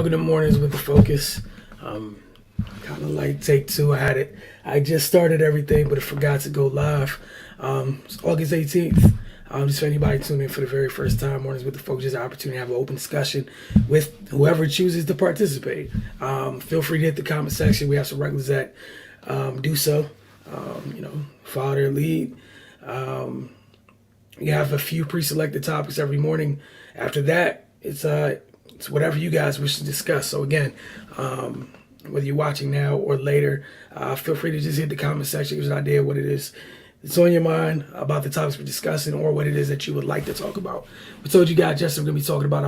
Welcome to Mornings with the Focus. Kind of like take two. I just started everything, but I forgot to go live. It's August 18th. Just for anybody tuning in for the very first time, Mornings with the Focus is an opportunity to have an open discussion with whoever chooses to participate. Feel free to hit the comment section. We have some regulars that do so. Follow their lead. We have a few pre-selected topics every morning. After that, it's whatever you guys wish to discuss. So again, whether you're watching now or later, feel free to just hit the comment section, give us an idea what it is that's on your mind about the topics we're discussing or what it is that you would like to talk about. We told you guys yesterday we're going to be talking about,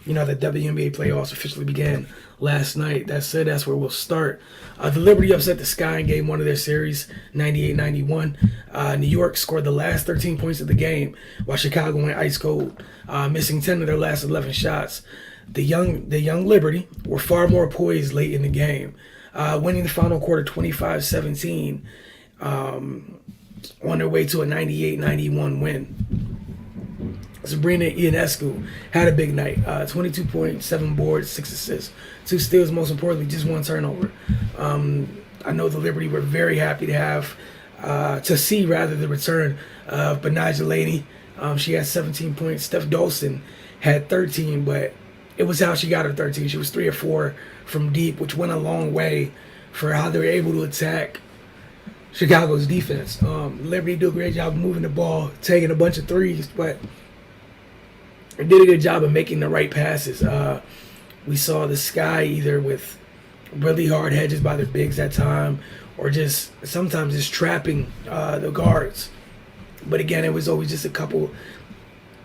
the WNBA Playoffs officially began last night. That's where we'll start. The Liberty upset the Sky in game one of their series, 98-91. New York scored the last 13 points of the game, while Chicago went ice cold, missing 10 of their last 11 shots. The young Liberty were far more poised late in the game, winning the final quarter 25-17, on their way to a 98-91 win. Sabrina Ionescu had a big night. 22 points, 7 boards, 6 assists, 2 steals, most importantly, just 1 turnover. I know the Liberty were very happy to see the return of Benaja Laney. She had 17 points. Steph Dolson had 13, but it was how she got her 13. She was 3 or 4 from deep, which went a long way for how they were able to attack Chicago's defense. Liberty did a great job of moving the ball, taking a bunch of threes, but they did a good job of making the right passes. We saw the Sky either with really hard hedges by their bigs at time, or just sometimes just trapping the guards. But again, it was always just a couple.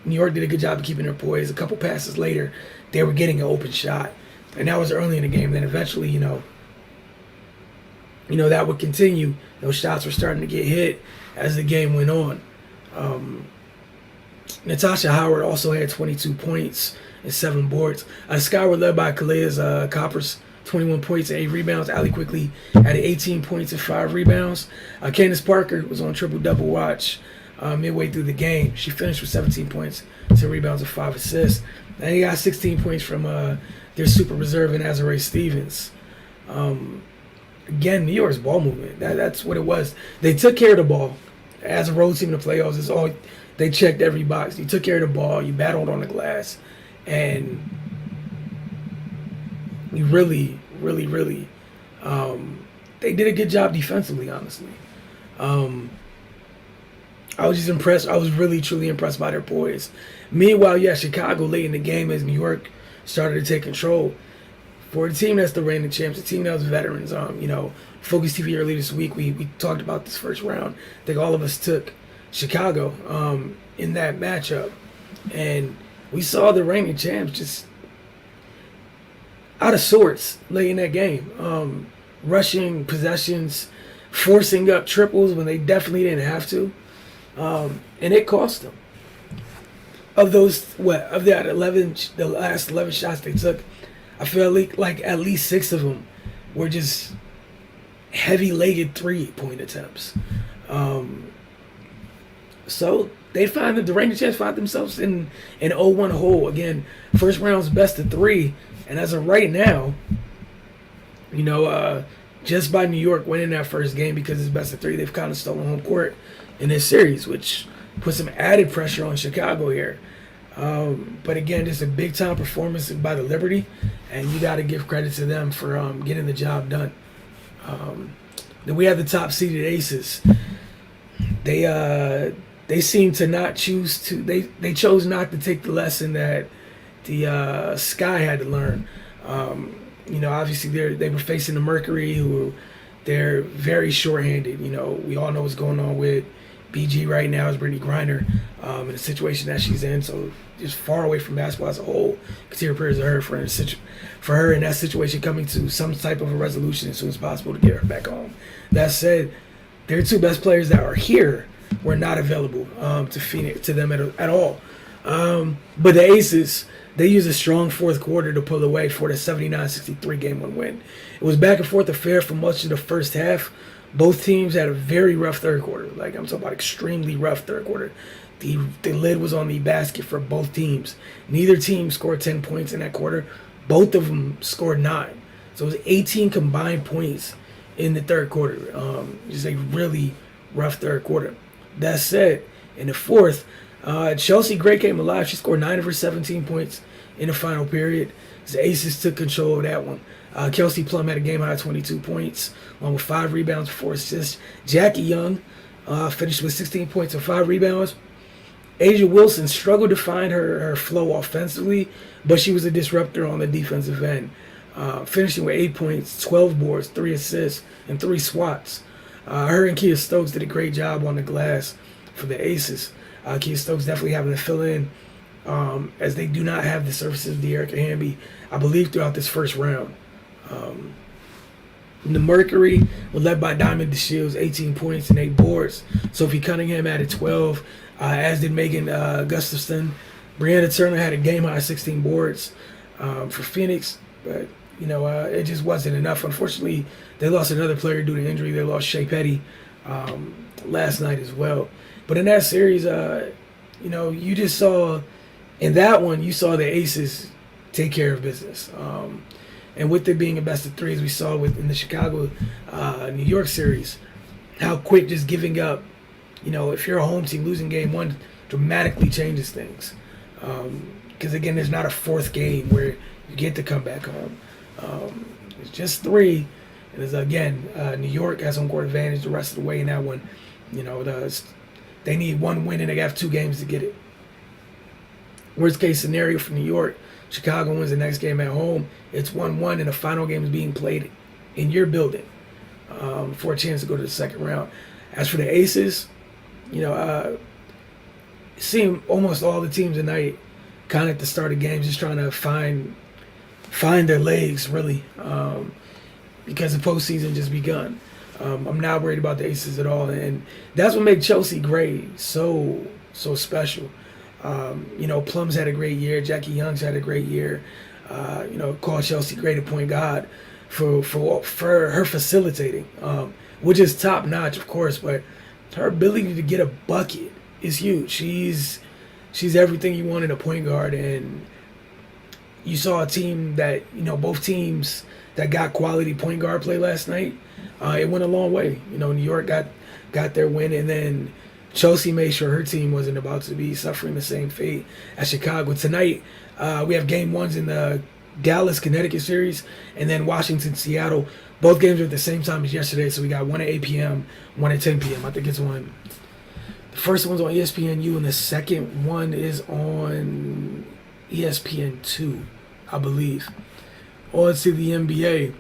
New York did a good job of keeping their poise. A couple passes later, they were getting an open shot, and that was early in the game. Then eventually, that would continue. Those shots were starting to get hit as the game went on. Natasha Howard also had 22 points and 7 boards. The Sky were led by Calais Coppers, 21 points and 8 rebounds. Allie Quickly had 18 points and 5 rebounds. Candace Parker was on triple-double watch midway through the game. She finished with 17 points, 10 rebounds, and 5 assists. And they got 16 points from their super reserve and Azurá Stevens. Again, New York's ball movement. That's what it was. They took care of the ball. As a road team in the playoffs, they checked every box. You took care of the ball. You battled on the glass. And you really, really, really, they did a good job defensively, honestly. I was just impressed. I was really, truly impressed by their poise. Meanwhile, Chicago late in the game as New York started to take control. For the team that's the reigning champs, the team that was veterans, Focus TV earlier this week, we talked about this first round. I think all of us took Chicago in that matchup. And we saw the reigning champs just out of sorts late in that game. Rushing possessions, forcing up triples when they definitely didn't have to. And it cost them. Of that 11, the last 11 shots they took, I feel like at least 6 of them were just heavy-legged 3-point attempts. So they find that the reigning champs find themselves in an 0-1 hole. Again, first round's best of 3. And as of right now, just by New York winning that first game because it's best of 3, they've kind of stolen home court in this series, which puts some added pressure on Chicago here. But again, just a big-time performance by the Liberty, and you got to give credit to them for getting the job done. Then we have the top-seeded Aces. They seem to not choose to. They chose not to take the lesson that the Sky had to learn. Obviously they were facing the Mercury, who they're very short-handed. We all know what's going on with BG right now is Brittany Griner in the situation that she's in, so just far away from basketball as a whole. Katia prayers to her for her in that situation coming to some type of a resolution as soon as possible to get her back home. That said, their 2 best players that are here were not available to them at all. But the Aces, they used a strong fourth quarter to pull away for the 79-63 game 1 win. It was back and forth affair for much of the first half. Both teams had a very rough third quarter. Like, I'm talking about extremely rough third quarter. The lid was on the basket for both teams. Neither team scored 10 points in that quarter. Both of them scored 9. So it was 18 combined points in the third quarter. Just a really rough third quarter. That said, in the fourth, Chelsea Gray came alive. She scored 9 of her 17 points in the final period. The Aces took control of that one. Kelsey Plum had a game-high 22 points, along with 5 rebounds, 4 assists. Jackie Young finished with 16 points and 5 rebounds. Asia Wilson struggled to find her flow offensively, but she was a disruptor on the defensive end, finishing with 8 points, 12 boards, 3 assists, and 3 swats. Her and Kia Stokes did a great job on the glass for the Aces. Kia Stokes definitely having to fill in, as they do not have the services of De'Erica Hamby, I believe, throughout this first round. The Mercury was led by Diamond DeShields, 18 points and 8 boards. Sophie Cunningham added 12, as did Megan Gustafson. Brianna Turner had a game-high 16 boards for Phoenix, but it just wasn't enough. Unfortunately, they lost another player due to injury. They lost Shea Petty last night as well. But in that series, you just saw, in that one, you saw the Aces take care of business. And with it being a best of 3s, we saw in the Chicago, New York series, how quick just giving up, if you're a home team, losing game 1 dramatically changes things. Because again, there's not a 4th game where you get to come back home. It's just 3. And it's, again, New York has home court advantage the rest of the way in that one. They need 1 win and they have 2 games to get it. Worst case scenario for New York, Chicago wins the next game at home. It's 1-1 and the final game is being played in your building for a chance to go to the second round. As for the Aces, seeing almost all the teams tonight kind of at the start of games just trying to find their legs, really, because the postseason just begun. I'm not worried about the Aces at all, and that's what made Chelsea Gray so special. Plum's had a great year. Jackie Young's had a great year. Call Chelsea Gray the point guard for her facilitating, which is top notch, of course. But her ability to get a bucket is huge. She's everything you want in a point guard, and you saw a team that both teams that got quality point guard play last night. It went a long way. New York got their win, and then Chelsea made sure her team wasn't about to be suffering the same fate as Chicago. Tonight, we have game 1s in the Dallas, Connecticut series, and then Washington, Seattle. Both games are at the same time as yesterday, so we got 1 at 8 p.m., 1 at 10 p.m. I think it's on. The first one's on ESPNU, and the second one is on ESPN2, I believe. On to the NBA.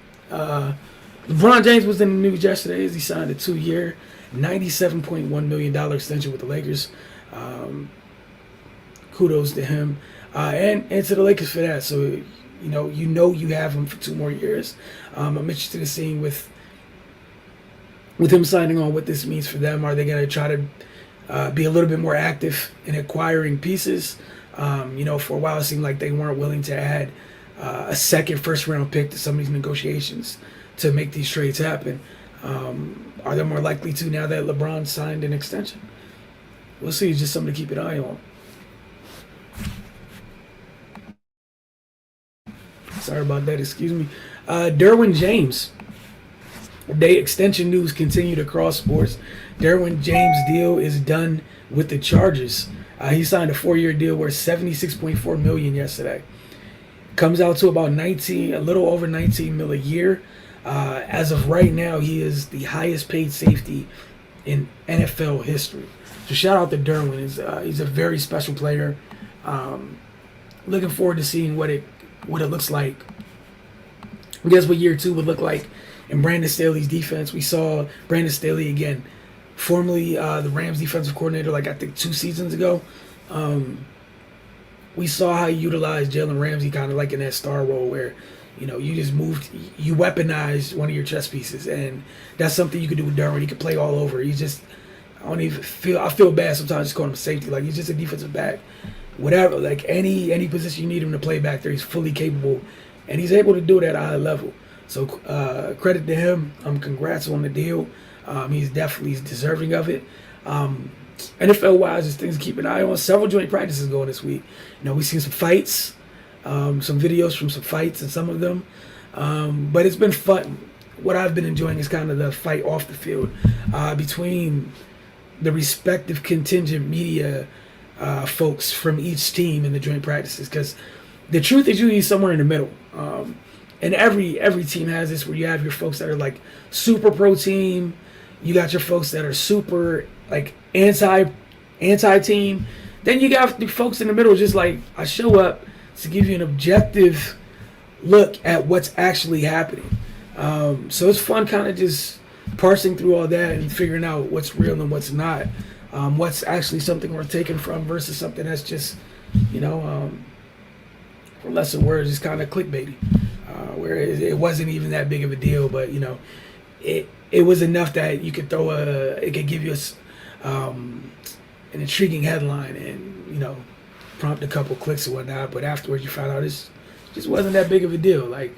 LeBron James was in the news yesterday as he signed a 2-year, $97.1 million extension with the Lakers. Kudos to him. And to the Lakers for that. So, you have him for 2 more years. I'm interested in seeing with him signing on what this means for them. Are they going to try to be a little bit more active in acquiring pieces? For a while it seemed like they weren't willing to add a second first-round pick to some of these negotiations to make these trades happen. Are they more likely to now that LeBron signed an extension? We'll see. It's just something to keep an eye on. Sorry about that. Excuse me. Derwin James. Day extension news continued across sports. Derwin James' deal is done with the Chargers. He signed a 4-year deal worth $76.4 million yesterday. Comes out to about a little over $19 million a year. As of right now, he is the highest paid safety in NFL history. So shout out to Derwin. He's a very special player. Looking forward to seeing what it looks like. I guess what year 2 would look like in Brandon Staley's defense. We saw Brandon Staley again, formerly the Rams defensive coordinator, I think 2 seasons ago. We saw how he utilized Jalen Ramsey kind of like in that star role where you just you weaponized one of your chess pieces, and that's something you could do with Derwin. He could play all over. I feel bad sometimes just calling him safety. He's just a defensive back. Whatever, any position you need him to play back there, he's fully capable, and he's able to do it at a high level. So credit to him. Congrats on the deal. He's definitely deserving of it. NFL-wise, there's things to keep an eye on. Several joint practices going this week. We've seen some fights. some videos from some fights and some of them. But it's been fun. What I've been enjoying is kind of the fight off the field between the respective contingent media folks from each team in the joint practices, because the truth is usually somewhere in the middle. And every team has this, where you have your folks that are like super pro team, you got your folks that are super like anti team, then you got the folks in the middle just like, I show up to give you an objective look at what's actually happening. So it's fun kind of just parsing through all that and figuring out what's real and what's not. What's actually something we're taking from versus something that's just, for lesser words, just kind of clickbaity. Where it wasn't even that big of a deal, but it was enough that you could it could give you an intriguing headline and prompt a couple clicks or whatnot. But afterwards, you found out it just wasn't that big of a deal. Like,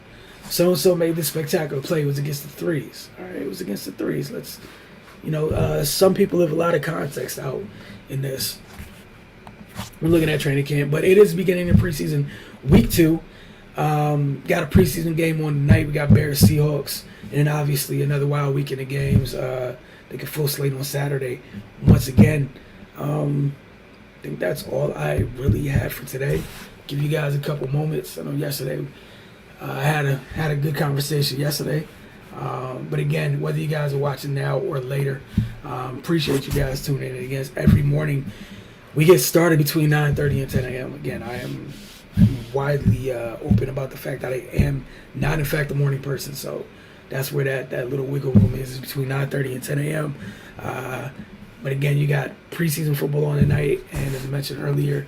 so and so made this spectacular play. It was against the threes. All right, it was against the threes. Let's, some people leave a lot of context out in this. We're looking at training camp, but it is beginning of preseason, week 2. Got a preseason game on tonight. We got Bears Seahawks, and then obviously another wild weekend of games. They can full slate on Saturday once again. I think that's all I really had for today. Give you guys a couple moments. I know yesterday I had a good conversation yesterday. But again, whether you guys are watching now or later, appreciate you guys tuning in. Again, every morning we get started between 9:30 and 10 a.m. Again, I'm widely open about the fact that I am not, in fact, a morning person. So that's where that little wiggle room is between 9:30 and 10 a.m. But again, you got preseason football on tonight, and as I mentioned earlier,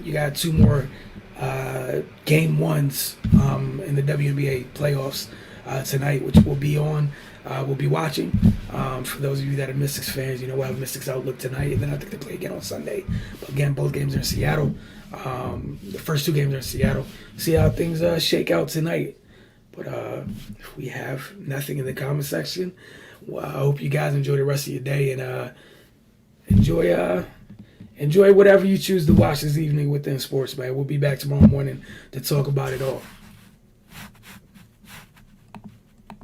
you got 2 more game ones in the WNBA playoffs tonight, which we'll be watching. For those of you that are Mystics fans, we'll have a Mystics Outlook tonight, and then I think they play again on Sunday. But again, both games are in Seattle. The first 2 games are in Seattle. See how things shake out tonight. But if we have nothing in the comment section, well, I hope you guys enjoy the rest of your day, and enjoy whatever you choose to watch this evening within sports, man. We'll be back tomorrow morning to talk about it all.